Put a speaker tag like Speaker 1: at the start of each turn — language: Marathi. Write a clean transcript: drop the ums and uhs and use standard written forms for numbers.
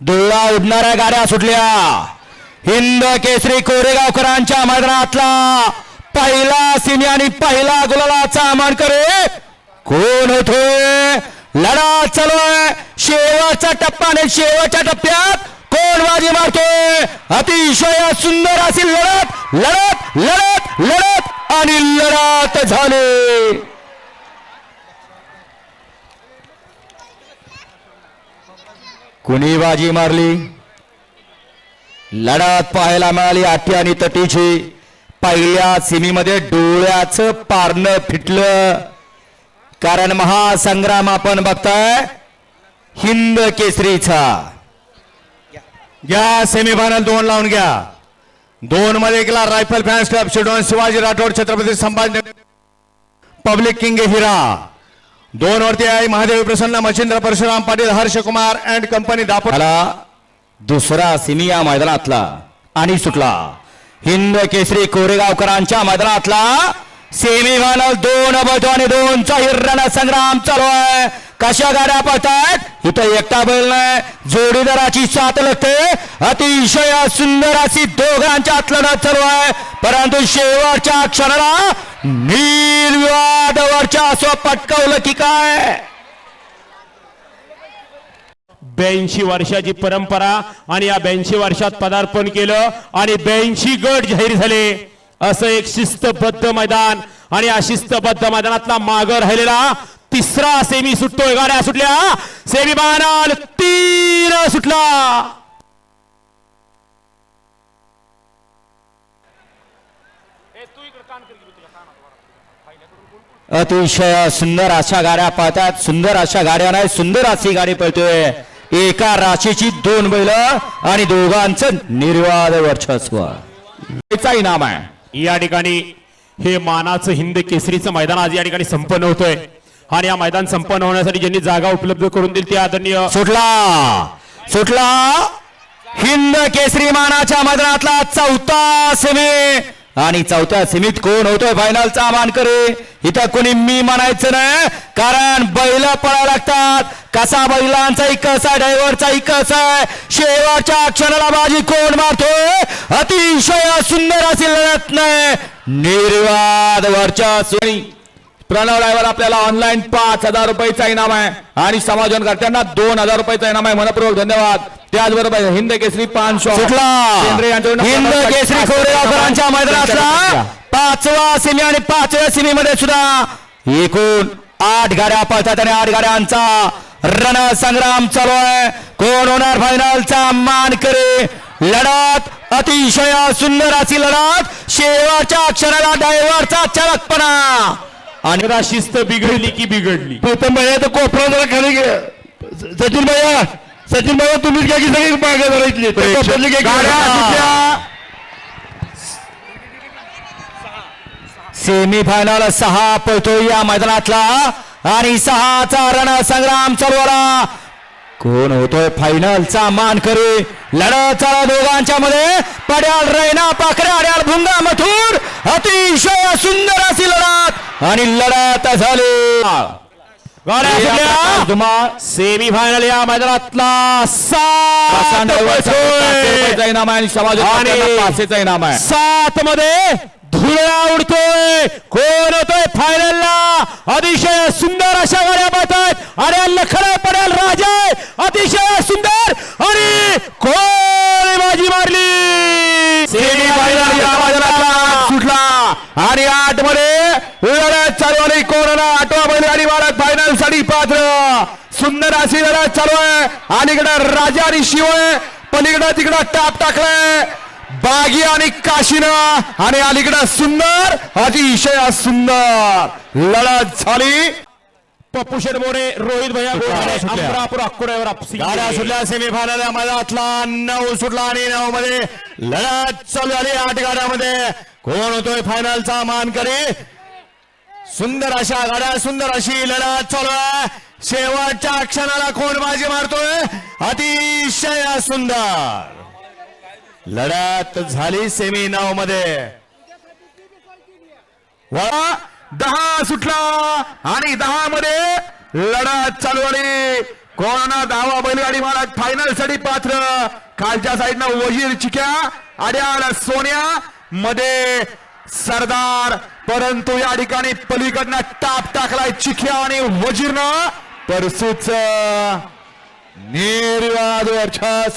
Speaker 1: धुळा उडणाऱ्या गाड्या सुटल्या। हिंद केसरी कोरेगावकरांच्या मैदानातला पहिला सिमी आणि पहिला गुलालाचा मानकरी कोण होतोय? लढा चालू आहे, शेवटचा टप्पा आणि शेवटच्या टप्प्यात कोण बाजी मारतोय? अतिशय सुंदर अशी लढत लढत लढत लढत आणि लढत झाली। कुणी बाजी मारली? लढत पाहायला मिळाली आठी आणि तटीची। पहिल्या सीमीमध्ये डोळ्याचं पारणं फिटलं, कारण महासंग्राम आपण बघताय हिंद केसरीचा।
Speaker 2: घ्या सेमीफायनल 2 लावून घ्या। 2 मध्ये गेला रायफल फॅन्स क्लब शिडोन शिवाजी राठोड छत्रपती संभाजी पब्लिक किंग हिरा। 2 वरती आहे महादेव प्रसन्न मच्छिंद्र परशुराम पाटील हर्षकुमार अँड कंपनी दापोली।
Speaker 1: दुसरा सिमी या मैदानातला आणि सुटला। हिंद केसरी कोरेगावकरांच्या मैदानातला सेमीफायनल 2 बळतो आणि 2चा रणसंग्राम चालू आहे। कशा गाड्या पळतायत? इथं एकटा बैल नाही, जोडीदाराची साथ लागते। अतिशय सुंदर अशी दोघांच्यात लढत चालू आहे, परंतु शेवटच्या क्षणाला निर्विवाद वर्चस्व पटकावलं की काय?
Speaker 3: 82 वर्षाची परंपरा आणि या 82 वर्षात पदार्पण केलं आणि 82 गट जाहीर झाले। असं एक शिस्तबद्ध मैदान आणि या शिस्तबद्ध मैदानातला मागे राहिलेला तिसरा सेमी सुटतोय। गाड्या सुटल्या, सेमीफायनल 3 सुटला।
Speaker 1: अतिशय सुंदर अशा गाड्या पळतात, सुंदर अशा गाड्या नाही, सुंदर अशी गाडी पळतोय। एका राशीची 2 बैल आणि दोघांचं निर्वाद वर्चस्व इनाम आहे।
Speaker 3: या ठिकाणी हे मानाचं हिंद केसरीचं मैदान आज या ठिकाणी संपन्न होतोय आणि या मैदान संपन्न होण्यासाठी ज्यांनी जागा उपलब्ध करून दिली ते आदरणीय
Speaker 1: सुटला हिंद केसरी मानाच्या मैदानातला 4था सेमी आणि 4थ्या सेमीत कोण होतोय फायनलचा मानकरी? इथं कोणी मी म्हणायचं नाही, कारण बैल पळायला लागतात। कसा बैलांचाही कसा ड्रायव्हरचाही कसा, शेवटच्या क्षणाला बाजी कोण मारतोय? अतिशय सुंदर अशी लढत नाही, निर्वाद वर्चस्व। प्रणव ड्रायव्हर आपल्याला ऑनलाईन 5000 रुपयाचा इनाम आहे आणि समाजकर्त्यांना 2000 रुपयाचा इनाम आहे। मनपूर्वक धन्यवाद। त्याचबरोबर हिंद केसरी पान सुटला हिंद केसरी कोरेगावकरांच्या मैदानातला 5वा सेमी आणि 5व्या सेमी मध्ये सुद्धा एकूण 8 गाड्या पळतात आणि 8 गाड्यांचा रणसंग्राम चालू आहे। कोण होणार फायनलचा मानकरी? लढत अतिशय सुंदर अशी लढत, शेवटच्या अक्षराला ड्रायव्हरचा चळकपणा
Speaker 3: आणि शिस्त बिघडली की बिघडली।
Speaker 2: प्रथम भैया तर कोपरा जरा खाली सचिन भैया तुम्हीच घ्या की सगळी मागे जरा इथली
Speaker 1: सेमीफायनल 6 पळतो या मैदानातला आणि 6चा रणसंग्राम चालू झाला। कोण होतोय फायनलचा मानकरी? लढत चालू दोघांच्या मध्ये, पड्याल रैना पाखरे अड्याल भुंगा मथुर। अतिशय सुंदर अशी लढत आणि लढत झाली।
Speaker 3: सेमीफायनल या मैदानातला 7 मध्ये धुळा उडतोय। कोण होतोय फायनलला? अतिशय सुंदर अशा गाड्या पळतात। अरे लखन पडेल राजा अतिशय सुंदर आणि कोण बाजी मारली?
Speaker 1: सेमीफायनल या मैदानातला सुटला आणि 8 मध्ये लढत चालू आली। कोरोना 8वा बैलगाडी मालक फायनल साठी पात्र। सुंदर अशी लढत चालू आहे। अलीकडे राजा आणि शिव आहे, पलीकडे तिकडं टाप टाकलाय बागी आणि काशीनं आणि अलीकडे सुंदर अतिशय सुंदर लढत झाली।
Speaker 3: पप्पूशेठ मोरे, रोहित भैया अमरापूर अक्कोड्यावर
Speaker 2: गाड्या सुटल्या। सेमीफायनल मैदानातला 9 सुटला आणि 9 मध्ये लढत चालू झाली। 8 गाड्यामध्ये कोण होतोय फायनलचा मानकरी? सुंदर अशा गाड्या, सुंदर अशी लढत चालू आहे। शेवटच्या क्षणाला कोण बाजी मारतोय? अतिशय सुंदर लढत झाली सेमी 9 मध्ये। 10 सुटला आणि 10 मध्ये लढत चालू झाली। कोणा धावा बैलगाडी मालक फायनल साठी पात्र खालच्या साईडनं वजीर चिक्या आड्याला सोन्या मध्ये सरदार परंतु या ठिकाणी पलीकडनं टाप टाकलाय चिक्या आणि वजीरनं परसूच निर्वाद